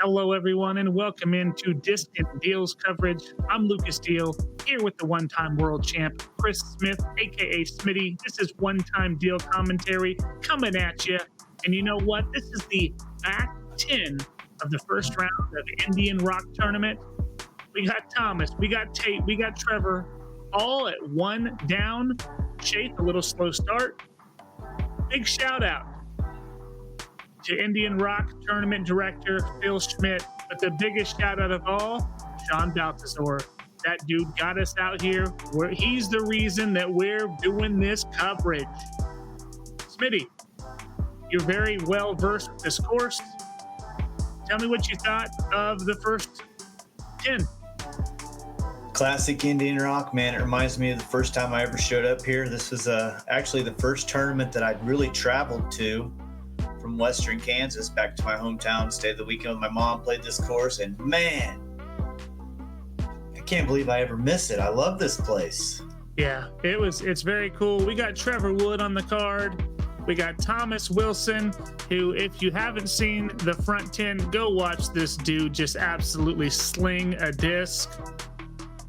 Hello, everyone, and welcome into Discin Deals coverage. I'm Lucas Deal, here with the one-time world champ, Chris Smith, aka Smitty. This is one-time deal commentary coming at you. And you know what? This is the back 10 of the first round of the Indian Rock Tournament. We got Thommas, we got Tate, we got Trevor, all at one down. Shafer, a little slow start. Big shout out to Indian Rock Tournament Director Phil Schmidt, but the biggest shout out of all, Shawn Baltazor. That dude got us out here. He's the reason that we're doing this coverage. Smitty, you're very well versed with this course. Tell me what you thought of the first 10. Classic Indian Rock, man. It reminds me of the first time I ever showed up here. This was actually the first tournament that I'd really traveled to from Western Kansas back to my hometown. Stayed the weekend with my mom, played this course, and man, I can't believe I ever missed it. I love this place. Yeah, it's very cool. We got Trevor Wood on the card. We got Thommas Wilson, who, if you haven't seen the front 10, go watch this dude just absolutely sling a disc.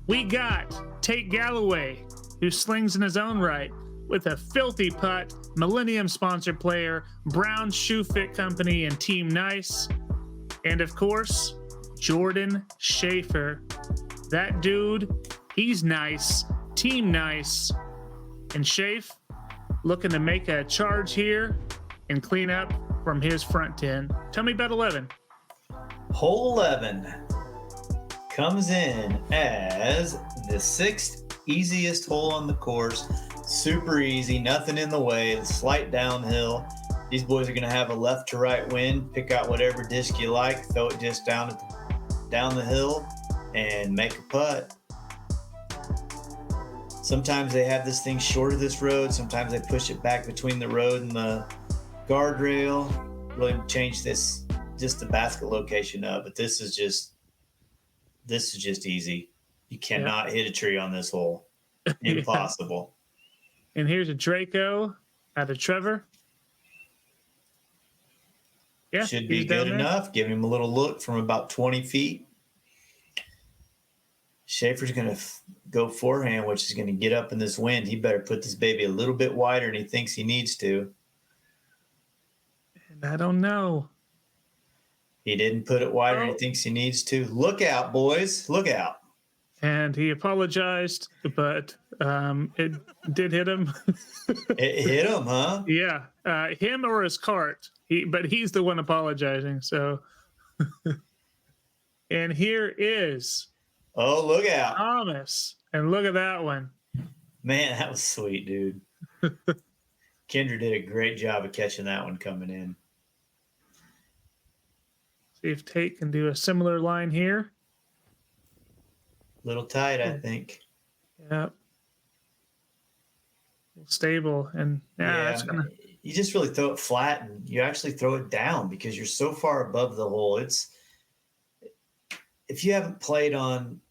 We got Tate Galloway, who slings in his own right with a filthy putt, Millennium sponsor player, Brown Shoe Fit Company, and Team Nice. And of course, Jordan Shafer. That dude, he's nice, Team Nice. And Shafe looking to make a charge here and clean up from his front 10. Tell me about 11. Hole 11 comes in as the sixth easiest hole on the course. Super easy, nothing in the way, slight downhill. These boys are going to have a left to right wind. Pick out whatever disc you like, throw it just down the hill, and make a putt. Sometimes they have this thing short of this road. Sometimes they push it back between the road and the guardrail. Really change this, just the basket location up. But this is just easy. You cannot hit a tree on this hole. Impossible. And here's a Draco out of Trevor. Yeah, should be good enough. Give him a little look from about 20 feet. Shafer's going to go forehand, which is going to get up in this wind. He better put this baby a little bit wider than he thinks he needs to. And I don't know. He didn't put it wider than he thinks he needs to. Look out, boys. Look out. And he apologized, but it did hit him. It hit him, huh? Yeah, him or his cart. But he's the one apologizing. So, and here is. Oh, look out, Thommas, and look at that one. Man, that was sweet, dude. Kendra did a great job of catching that one coming in. See if Tate can do a similar line here. Little tight, I think. Yeah. Stable. And that's gonna... You just really throw it flat and you actually throw it down because you're so far above the hole. If you haven't played on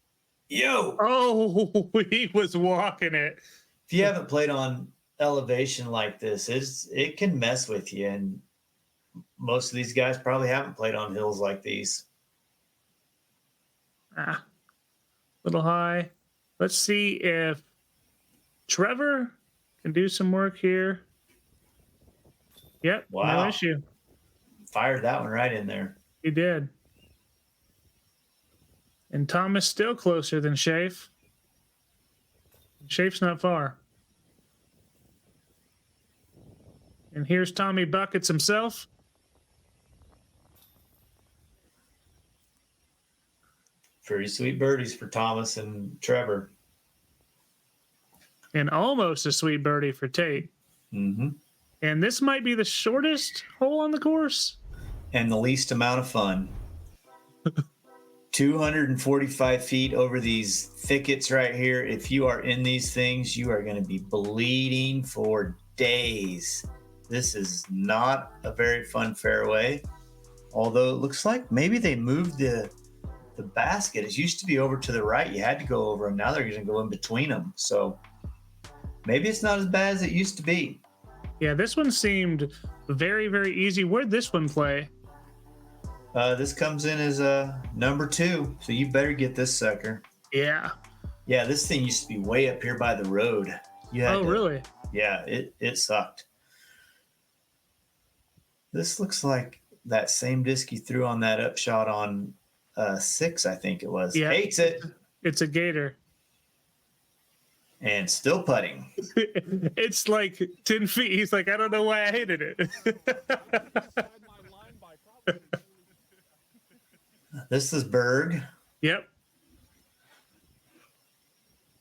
he was walking it. If you haven't played on elevation like this, it can mess with you. And most of these guys probably haven't played on hills like these. Little high. Let's see if Trevor can do some work here. Yep, wow. No issue. Fired that one right in there. He did. And Thommas still closer than Shafe. Shafe's not far. And here's Tommy Buckets himself. Pretty sweet birdies for Thommas and Trevor. And almost a sweet birdie for Tate. Mm-hmm. And this might be the shortest hole on the course. And the least amount of fun. 245 feet over these thickets right here. If you are in these things, you are going to be bleeding for days. This is not a very fun fairway. Although it looks like maybe they moved the basket. It used to be over to the right. You had to go over them. Now they're going to go in between them. So maybe it's not as bad as it used to be. Yeah, this one seemed very, very easy. Where'd this one play? This comes in as number 2, so you better get this sucker. Yeah. Yeah, this thing used to be way up here by the road. You had Oh, really? Yeah, it sucked. This looks like that same disc you threw on that upshot on 6, I think it was. Yeah. Hates it. It's a gator. And still putting. It's like 10 feet. He's like, I don't know why I hated it. This is Berg. Yep.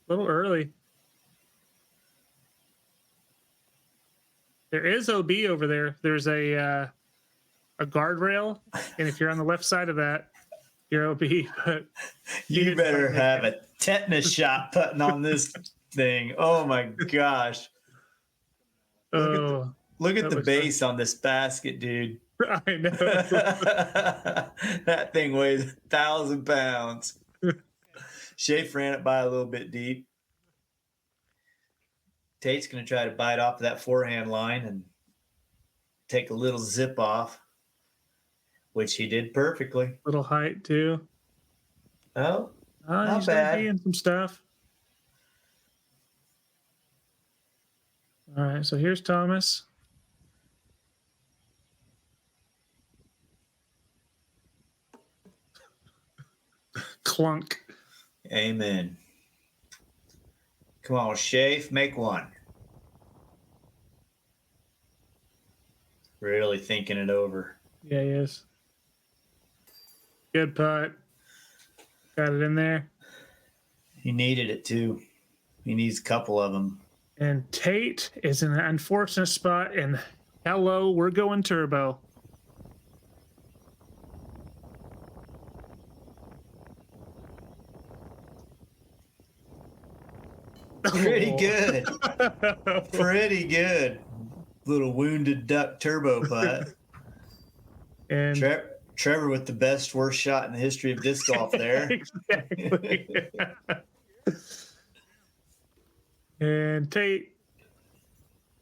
A little early. There is OB over there. There's a guardrail, and if you're on the left side of that, you're OB. But you better have a tetanus shot putting on this thing. Oh my gosh! Look at the base on this basket, dude. I know. That thing weighs 1,000 pounds. Shafer ran it by a little bit deep. Tate's going to try to bite off that forehand line and take a little zip off, which he did perfectly. Little height too. Oh, not he's bad. He's some stuff. All right, so here's Thommas. Clunk. Amen. Come on, Shafe, make one. Really thinking it over. Yeah, he is. Good putt. Got it in there. He needed it too. He needs a couple of them. And Tate is in an unfortunate spot. And hello, we're going turbo. Pretty good. Pretty good. Little wounded duck turbo putt. And Trevor with the best worst shot in the history of disc golf there. Exactly. And Tate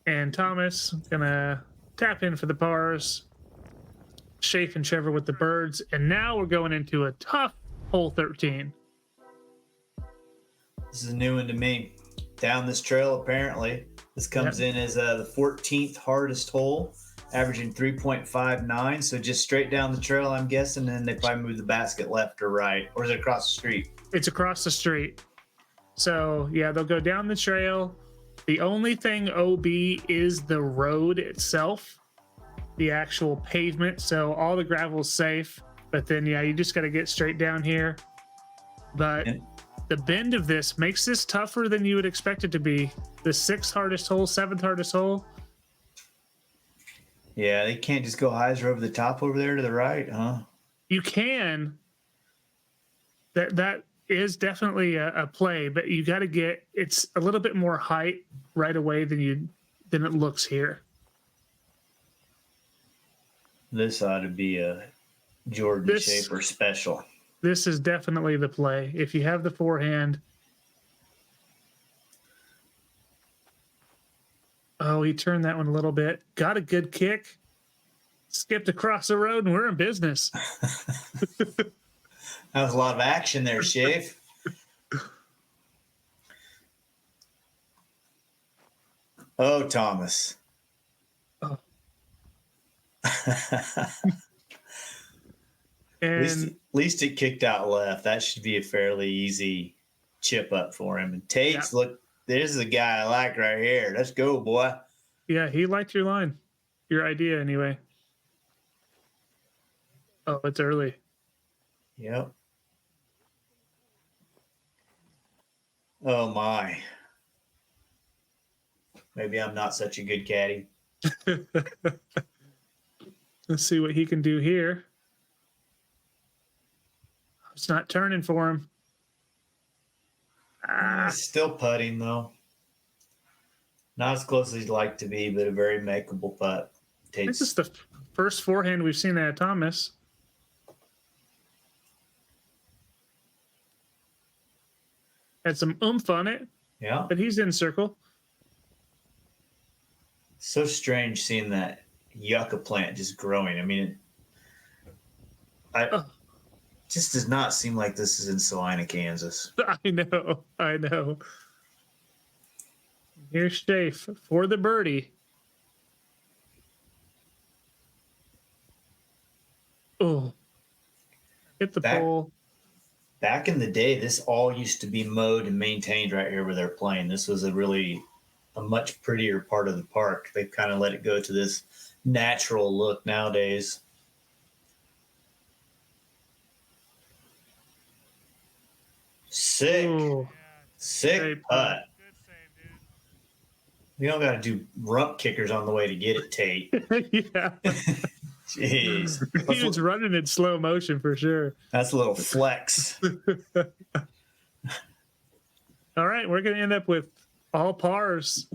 and Thommas gonna tap in for the pars. Shafe and Trevor with the birds. And now we're going into a tough hole 13. This is a new one to me. Down this trail, apparently. This comes in as the 14th hardest hole, averaging 3.59. So just straight down the trail, I'm guessing, and they probably move the basket left or right. Or is it across the street? It's across the street. So, yeah, they'll go down the trail. The only thing OB is the road itself, the actual pavement. So all the gravel's safe. But then, yeah, you just got to get straight down here. But the bend of this makes this tougher than you would expect it to be. The 6th hardest hole, 7th hardest hole. Yeah, they can't just go hyzer over the top over there to the right, huh? You can. That is definitely a play, but you got to get, it's a little bit more height right away than it looks here. This ought to be a Jordan Shafer special. This is definitely the play. If you have the forehand. Oh, he turned that one a little bit. Got a good kick. Skipped across the road, and we're in business. That was a lot of action there, Shafe. Oh, Thommas. Oh. At least it kicked out left. That should be a fairly easy chip up for him. And Tate's, look, this is a guy I like right here. Let's go, boy. Yeah, he liked your line. Your idea, anyway. Oh, it's early. Yep. Oh, my. Maybe I'm not such a good caddy. Let's see what he can do here. It's not turning for him. Still putting, though. Not as close as he'd like to be, but a very makeable putt. This is the first forehand we've seen out of Thommas. Had some oomph on it. Yeah. But he's in circle. So strange seeing that yucca plant just growing. I mean, Oh, just does not seem like this is in Salina, Kansas. I know. Here's Shafe for the birdie. Oh, hit the pole. Back in the day, this all used to be mowed and maintained right here where they're playing. This was a much prettier part of the park. They've kind of let it go to this natural look nowadays. Sick. Ooh. Sick putt. You don't got to do rump kickers on the way to get it, Tate. Yeah. Jeez. He was running in slow motion for sure. That's a little flex. All right, we're going to end up with all pars.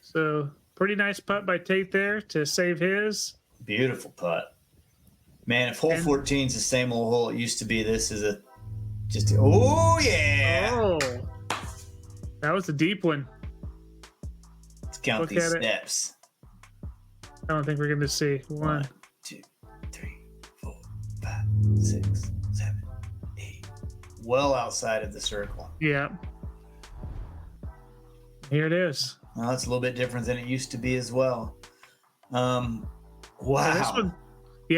So pretty nice putt by Tate there to save his. Beautiful putt. Man, if hole 14 is the same old hole it used to be, this is oh, yeah. Oh, that was a deep one. Let's count these steps. I don't think we're going to see. 1, 2, 3, 4, 5, 6, 7, 8. Well outside of the circle. Yeah. Here it is. Well, that's a little bit different than it used to be as well. Wow. So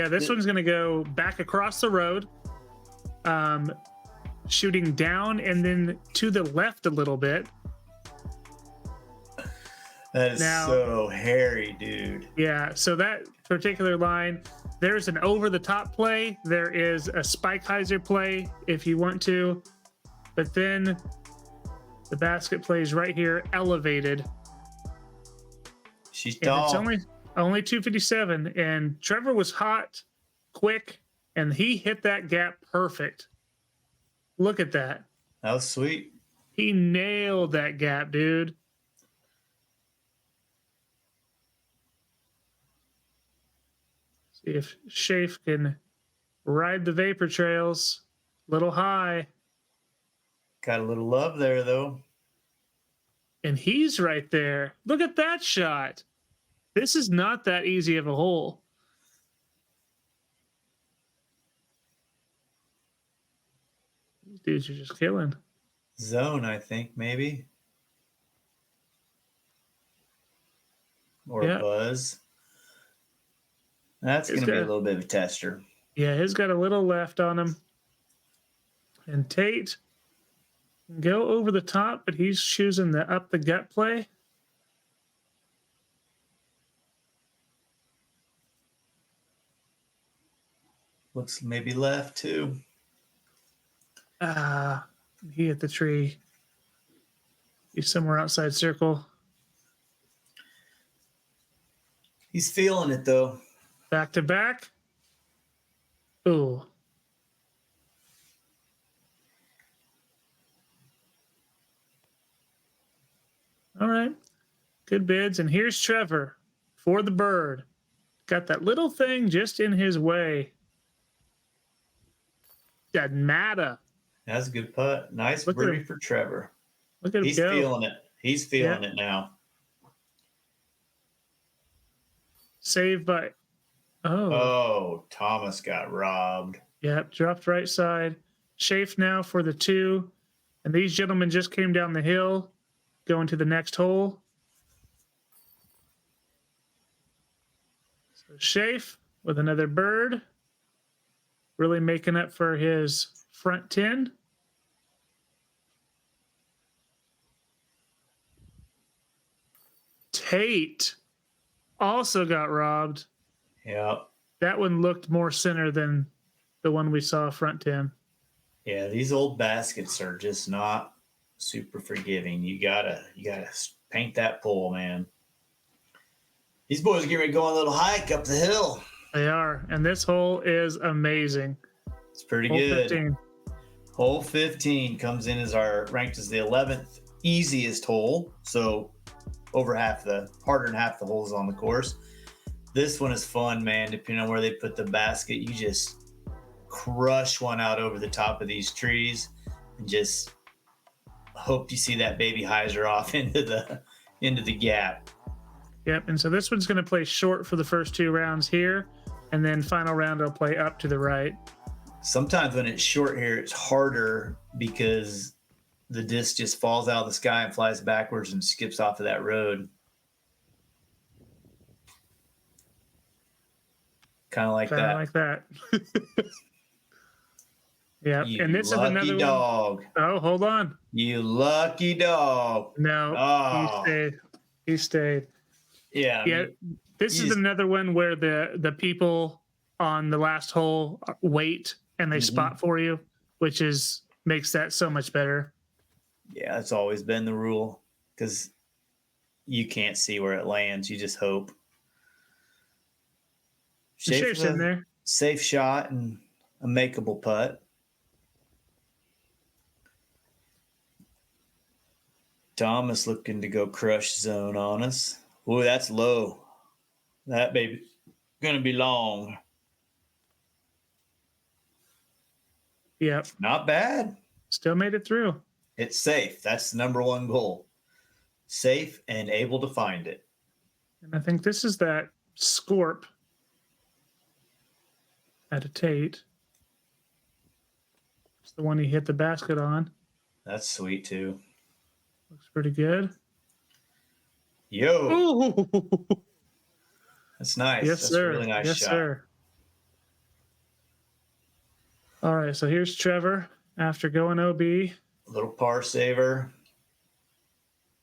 this one's going to go back across the road, shooting down and then to the left a little bit. That is so hairy, dude. Yeah, so that particular line, there's an over-the-top play. There is a spike hyzer play if you want to. But then the basket plays right here, elevated. She's tall. It's only 257. And Trevor was hot, quick, and he hit that gap perfect. Look at that. That was sweet. He nailed that gap, dude. See if Shafe can ride the vapor trails a little high. Got a little love there, though. And he's right there. Look at that shot. This is not that easy of a hole. These dudes are just killing. Zone, I think, maybe. Or buzz. That's going to be a little bit of a tester. Yeah, he's got a little left on him. And Tate can go over the top, but he's choosing the up the gut play. Looks maybe left too. He hit the tree. He's somewhere outside circle. He's feeling it though. Back to back. Ooh. All right. Good bids. And here's Trevor for the bird. Got that little thing just in his way. Doesn't matter. That's a good putt. Nice birdie for Trevor. Look at him He's go. feeling it. He's feeling it now. Saved by... Oh, Thommas got robbed. Yep, dropped right side. Shafe now for the 2. And these gentlemen just came down the hill, going to the next hole. So Shafe with another bird. Really making up for his front 10. Tate also got robbed. Yep. That one looked more center than the one we saw front 10. Yeah, these old baskets are just not super forgiving. You gotta paint that pole, man. These boys are getting ready to go on a little hike up the hill. They are, and this hole is amazing. It's pretty Hole good. 15. Hole 15 comes in as ranked as the 11th easiest hole. So harder than half the holes on the course. This one is fun, man. Depending on where they put the basket, you just crush one out over the top of these trees and just hope you see that baby hyzer off into the gap. Yep, and so this one's going to play short for the first 2 rounds here, and then final round I'll play up to the right. Sometimes when it's short here, it's harder because the disc just falls out of the sky and flies backwards and skips off of that road. Kind of like that. Like that. Yeah, and this is lucky another dog. one. Oh, hold on. You lucky dog. No, Oh. He stayed. Yeah. Yeah, this is another one where the people on the last hole wait and they spot for you, which makes that so much better. Yeah, it's always been the rule because you can't see where it lands. You just hope. Shafer's in there. Safe shot and a makeable putt. Thommas looking to go crush zone on us. Ooh, that's low. That baby gonna be long. Yep. Not bad. Still made it through. It's safe. That's the number one goal. Safe and able to find it. And I think this is that Scorp at a Tate. It's the one he hit the basket on. That's sweet too. Looks pretty good. Yo. Ooh. That's nice. Yes, That's sir. a really nice yes, shot. Sir. All right, so here's Trevor after going OB. A little par saver.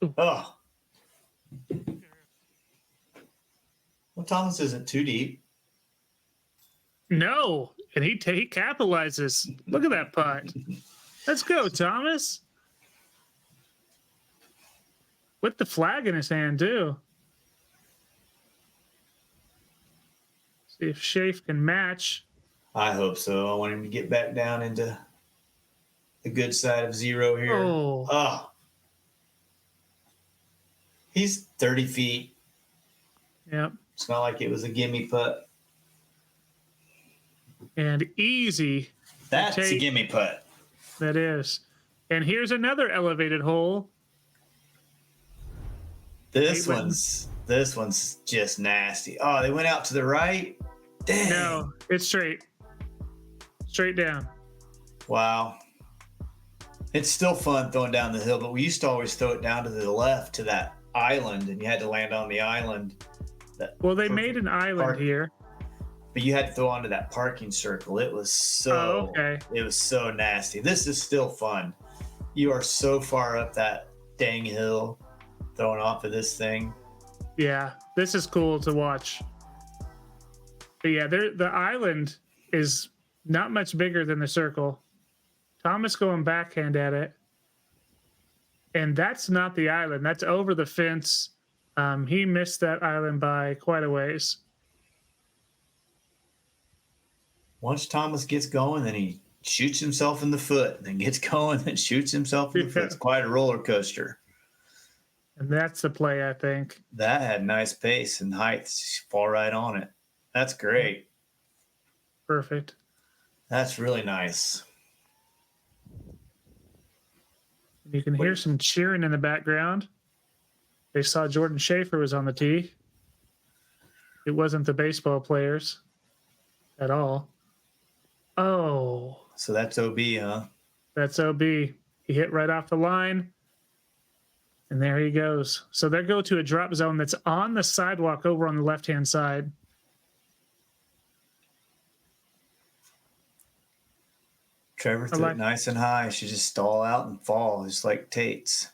Ooh. Oh. Well, Thommas isn't too deep. No, and he capitalizes. Look at that putt. Let's go, Thommas. With the flag in his hand, too. See if Shafe can match. I hope so. I want him to get back down into the good side of zero here. Oh. He's 30 feet. Yep. It's not like it was a gimme putt. And easy. That's a gimme putt. That is. And here's another elevated hole. This one's just nasty. Oh, they went out to the right? Dang. No, it's straight. Straight down. Wow. It's still fun throwing down the hill, but we used to always throw it down to the left to that island, and you had to land on the island. Well, they made an island here. But you had to throw onto that parking circle. It was It was so nasty. This is still fun. You are so far up that dang hill throwing off of this thing. Yeah, this is cool to watch. But yeah, the island is not much bigger than the circle. Thommas going backhand at it. And that's not the island. That's over the fence. He missed that island by quite a ways. Once Thommas gets going, then he shoots himself in the foot, then gets going, then shoots himself in the foot. It's quite a roller coaster. And that's the play, I think. That had nice pace and height. Fall right on it. That's great. Perfect. That's really nice. You can hear some cheering in the background. They saw Jordan Shafer was on the tee. It wasn't the baseball players at all. Oh. So that's OB, huh? That's OB. He hit right off the line. And there he goes. So they go to a drop zone that's on the sidewalk over on the left-hand side. Trevor threw it nice and high. Should just stall out and fall, just like Tate's.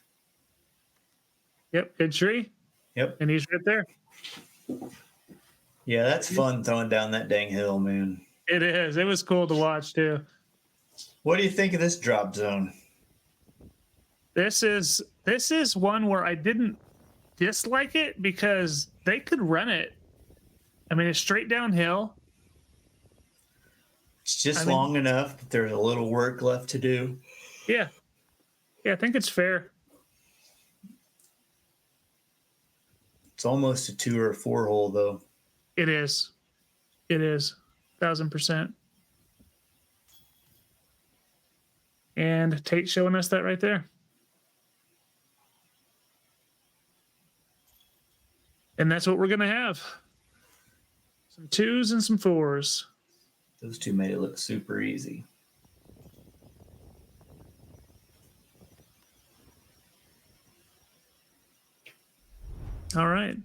Yep, good tree. Yep. And he's right there. Yeah, that's fun throwing down that dang hill, man. It is. It was cool to watch, too. What do you think of this drop zone? This is one where I didn't dislike it because they could run it. I mean, it's straight downhill. It's just long enough, but there's a little work left to do. Yeah. Yeah, I think it's fair. It's almost a 2 or a 4 hole, though. It is. It is. 1,000%. And Tate showing us that right there. And that's what we're going to have. Some 2s and some 4s. Those two made it look super easy. All right.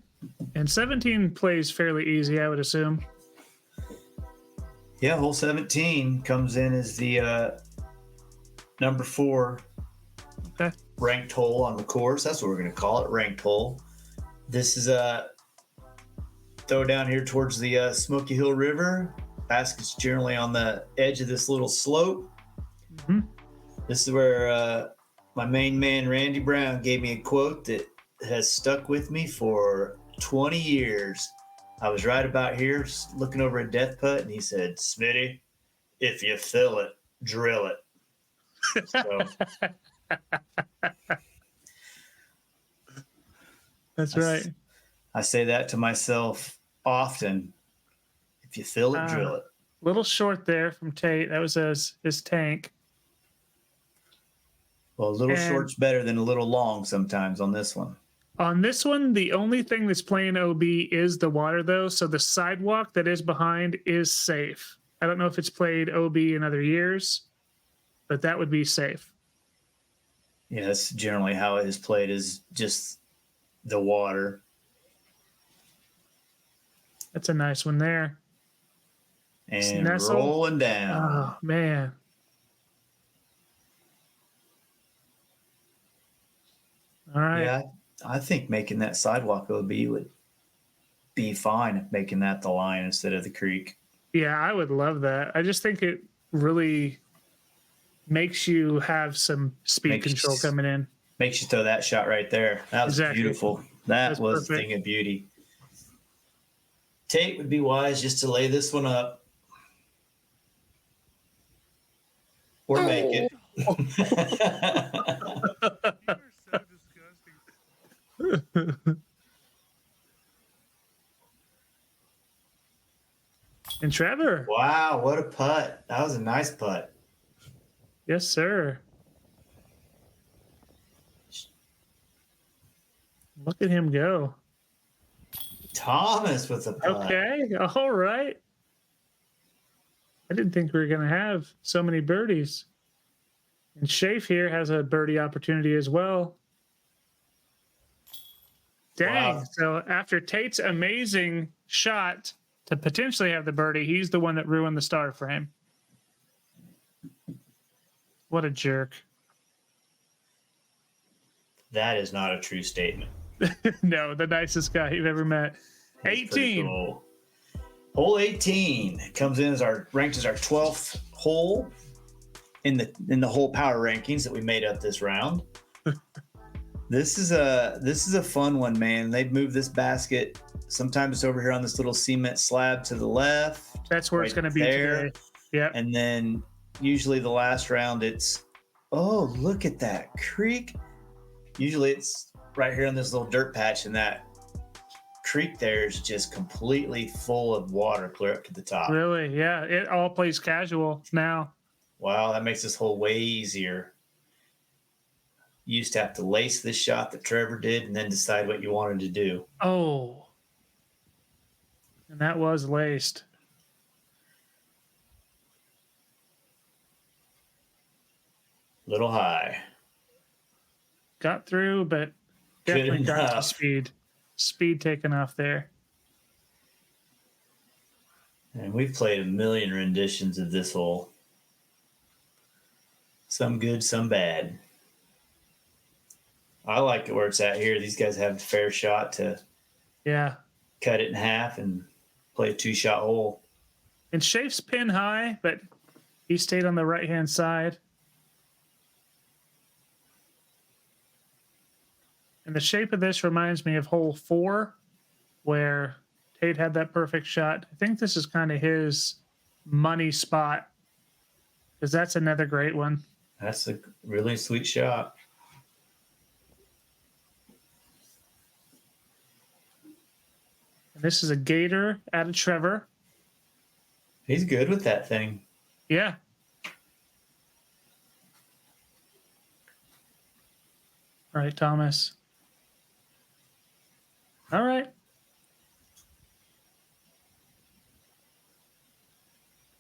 And 17 plays fairly easy, I would assume. Yeah, hole 17 comes in as the number 4 ranked hole on the course. That's what we're going to call it, ranked hole. This is a throw down here towards the Smoky Hill River. Basket's generally on the edge of this little slope. Mm-hmm. This is where my main man, Randy Brown, gave me a quote that has stuck with me for 20 years. I was right about here looking over a death putt, and he said, Smitty, if you fill it, drill it. So, that's right. I say that to myself often. If you fill it, drill it. Little short there from Tate. That was his tank. Well, a little short's better than a little long sometimes on this one. On this one, the only thing that's playing OB is the water, though. So the sidewalk that is behind is safe. I don't know if it's played OB in other years, but that would be safe. Yeah, that's generally how it is played, is just the water. That's a nice one there. And rolling down. Oh, man. All right. Yeah, I think making that sidewalk OB would be fine, making that the line instead of the creek. Yeah, I would love that. I just think it really makes you have some speed control coming in. Makes you throw that shot right there. That was beautiful. That was a thing of beauty. Tate would be wise just to lay this one up. Or make it. You are so disgusting. And Trevor. Wow, what a putt. That was a nice putt. Yes, sir. Look at him go. Thommas with a putt. Okay, all right. I didn't think we were going to have so many birdies. And Shafer here has a birdie opportunity as well. Dang. Wow. So after Tate's amazing shot to potentially have the birdie, he's the one that ruined the star for him. What a jerk. That is not a true statement. No, the nicest guy you've ever met. That's 18. Cool. Hole 18 comes in as ranked as our 12th hole in the whole power rankings that we made up this round. This is a fun one, man. They've moved this basket. Sometimes it's over here on this little cement slab to the left. That's where it's going to be today. Yeah. And then usually the last round it's, oh, look at that creek. Usually it's right here on this little dirt patch, and that creek there is just completely full of water clear up to the top. Really? Yeah. It all plays casual now. Wow, that makes this hole way easier. You used to have to lace this shot that Trevor did and then decide what you wanted to do. Oh. And that was laced. Little high. Got through, but definitely got some speed. Speed taken off there. And we've played a million renditions of this hole. Some good, some bad. I like it where it's at here. These guys have a fair shot to cut it in half and play a 2-shot hole. And Shafer's pin high, but he stayed on the right-hand side. And the shape of this reminds me of hole 4, where Tate had that perfect shot. I think this is kind of his money spot, because that's another great one. That's a really sweet shot. And this is a gator out of Trevor. He's good with that thing. Yeah. All right, Thommas. All right.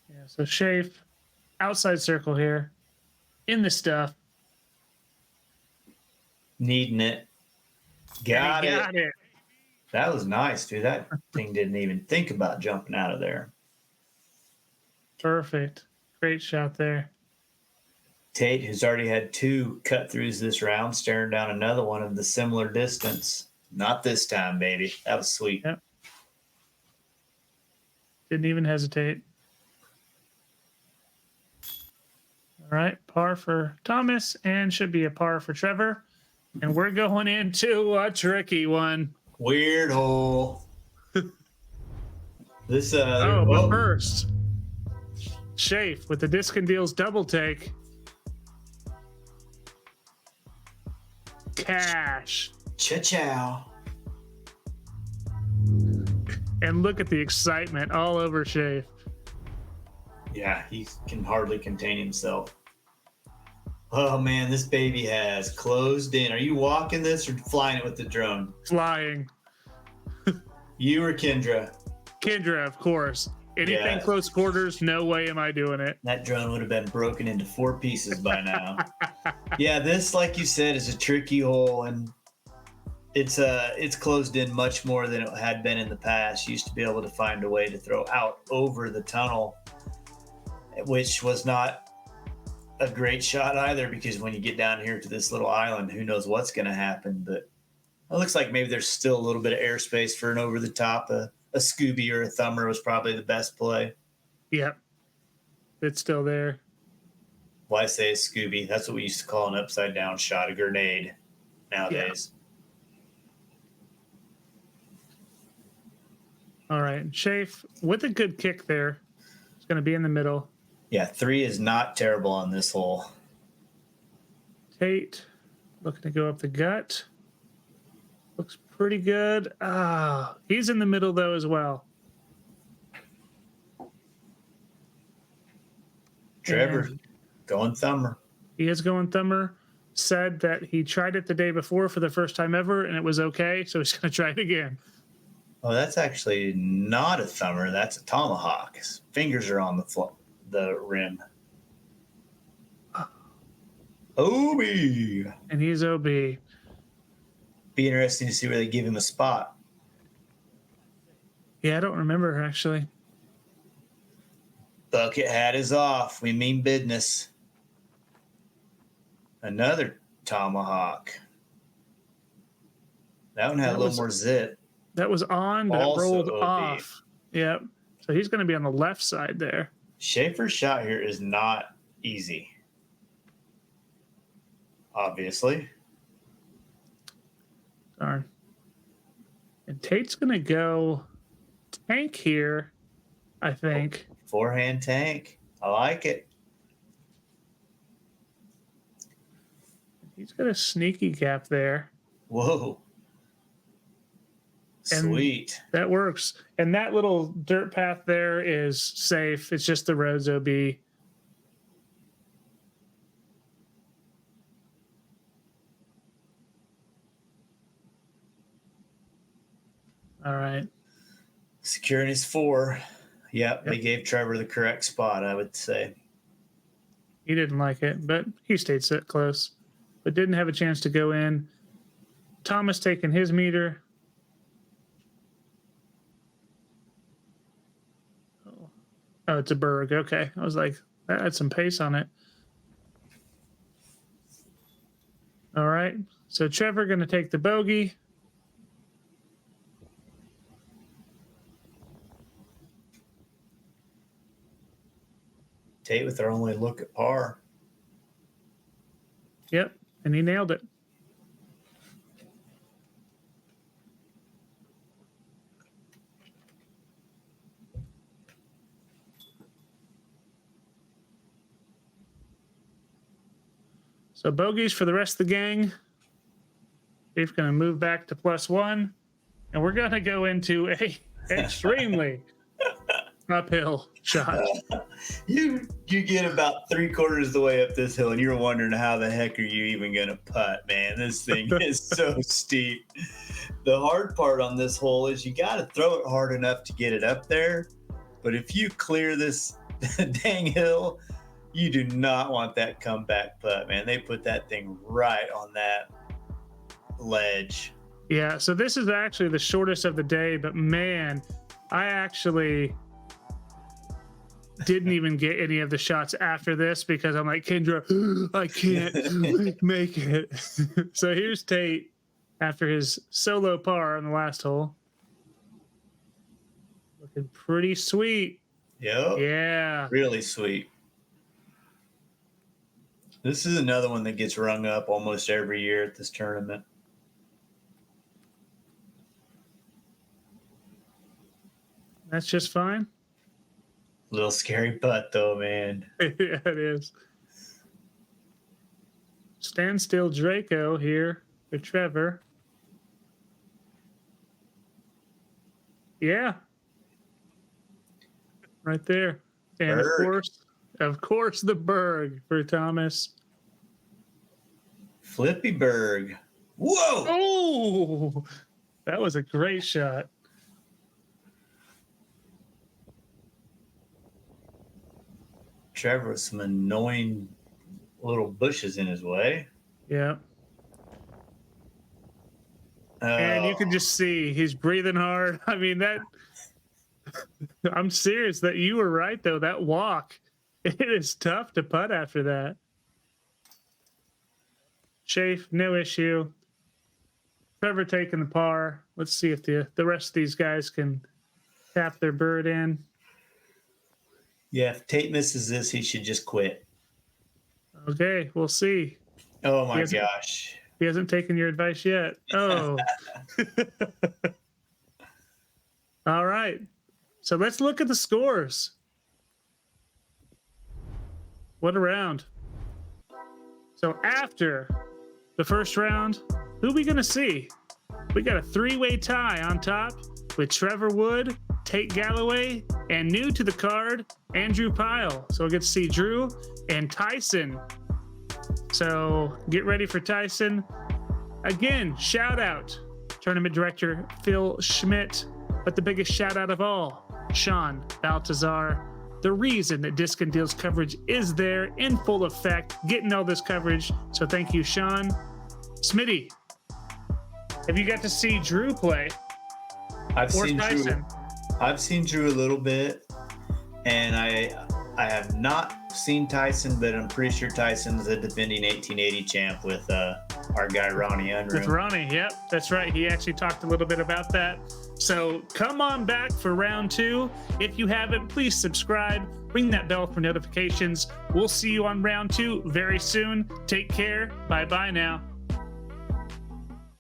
Yeah, So Shafe, outside circle here, in the stuff. Needing it. Got it. it. That was nice, dude. That thing didn't even think about jumping out of there. Perfect. Great shot there. Tate, who's already had 2 cut throughs this round, staring down another one of the similar distance. Not this time, baby. That was sweet. Yep. Didn't even hesitate. All right, par for Thommas and should be a par for Trevor. And we're going into a tricky one. Weird hole. This but first, Shafe with the Discin Deals double take. Cash. Cha-chow. And look at the excitement all over Shafe. Yeah, he can hardly contain himself. Oh man, this baby has closed in. Are you walking this or flying it with the drone? Flying. You or Kendra? Kendra, of course. Anything close quarters, no way am I doing it. That drone would have been broken into 4 pieces by now. Yeah, this, like you said, is a tricky hole, and it's closed in much more than it had been in the past. You used to be able to find a way to throw out over the tunnel, which was not a great shot either, because when you get down here to this little island, who knows what's going to happen. But it looks like maybe there's still a little bit of airspace for an over the top. A Scooby or a Thumber was probably the best play. Yep. It's still there. Why say a Scooby? That's what we used to call an upside down shot, a grenade nowadays. Yeah. All right. Shafe with a good kick there. It's going to be in the middle. Yeah, 3 is not terrible on this hole. Tate looking to go up the gut. Looks pretty good. He's in the middle, though, as well. Trevor, going Thumber. He is going Thumber. Said that he tried it the day before for the first time ever, and it was okay, so he's going to try it again. Oh, that's actually not a Thumber. That's a tomahawk. His fingers are on the rim. OB. And he's OB. Be interesting to see where they give him a spot. Yeah, I don't remember, actually. Bucket hat is off. We mean business. Another tomahawk. That one had a little more zip. That was on, but Also it rolled OB. off. Yep. So he's going to be on the left side there. Shafer's shot here is not easy. Obviously. Darn. And Tate's going to go tank here, I think. Forehand tank. I like it. He's got a sneaky gap there. Whoa. Sweet. And that works. And that little dirt path there is safe. It's just the roads OB. All right. Securing his 4. Yep, they gave Trevor the correct spot, I would say. He didn't like it, but he stayed so close. But didn't have a chance to go in. Thommas taking his meter. Oh, it's a Berg. Okay. I was like, that had some pace on it. All right. So Trevor going to take the bogey. Tate with their only look at par. Yep. And he nailed it. So bogeys for the rest of the gang. Dave's going to move back to +1. And we're going to go into a extremely uphill shot. You get about 3/4 of the way up this hill and you're wondering how the heck are you even going to putt, man. This thing is so steep. The hard part on this hole is you got to throw it hard enough to get it up there. But if you clear this dang hill. You do not want that comeback putt, man. They put that thing right on that ledge. Yeah, so this is actually the shortest of the day, but man, I actually didn't even get any of the shots after this because I'm like, Kendra, I can't make it. So here's Tate after his solo par on the last hole. Looking pretty sweet. Yep. Yeah. Really sweet. This is another one that gets rung up almost every year at this tournament. That's just fine. Little scary putt, though, man. Yeah, it is. Standstill Draco here for Trevor. Yeah. Right there. And Berg. of course, the Berg for Thommas. Flippy Berg. Whoa! Oh, that was a great shot. Trevor with some annoying little bushes in his way. Yeah. And you can just see he's breathing hard. I mean, that I'm serious that you were right, though. That walk, it is tough to putt after that. Shafe, no issue. Trevor taking the par. Let's see if the rest of these guys can tap their bird in. Yeah, if Tate misses this, he should just quit. Okay, we'll see. Oh, my gosh. He hasn't taken your advice yet. Oh. All right. So let's look at the scores. What a round. So after the first round, who are we going to see? We got a three-way tie on top with Trevor Wood, Tate Galloway, and new to the card, Andrew Pyle. So we'll get to see Drew and Tyson. So get ready for Tyson. Again, shout out tournament director Phil Schmidt, but the biggest shout out of all, Shawn Baltazor. The reason that Discin Deals coverage is there in full effect, getting all this coverage. So thank you, Shawn. Smitty, have you got to see Drew play? I've seen Tyson? Drew. I've seen Drew a little bit, and I have not seen Tyson, but I'm pretty sure Tyson's a defending 1880 champ with our guy Ronnie Unruh. With Ronnie, yep, that's right. He actually talked a little bit about that. So come on back for round 2. If you haven't, please subscribe. Ring that bell for notifications. We'll see you on round 2 very soon. Take care. Bye-bye now.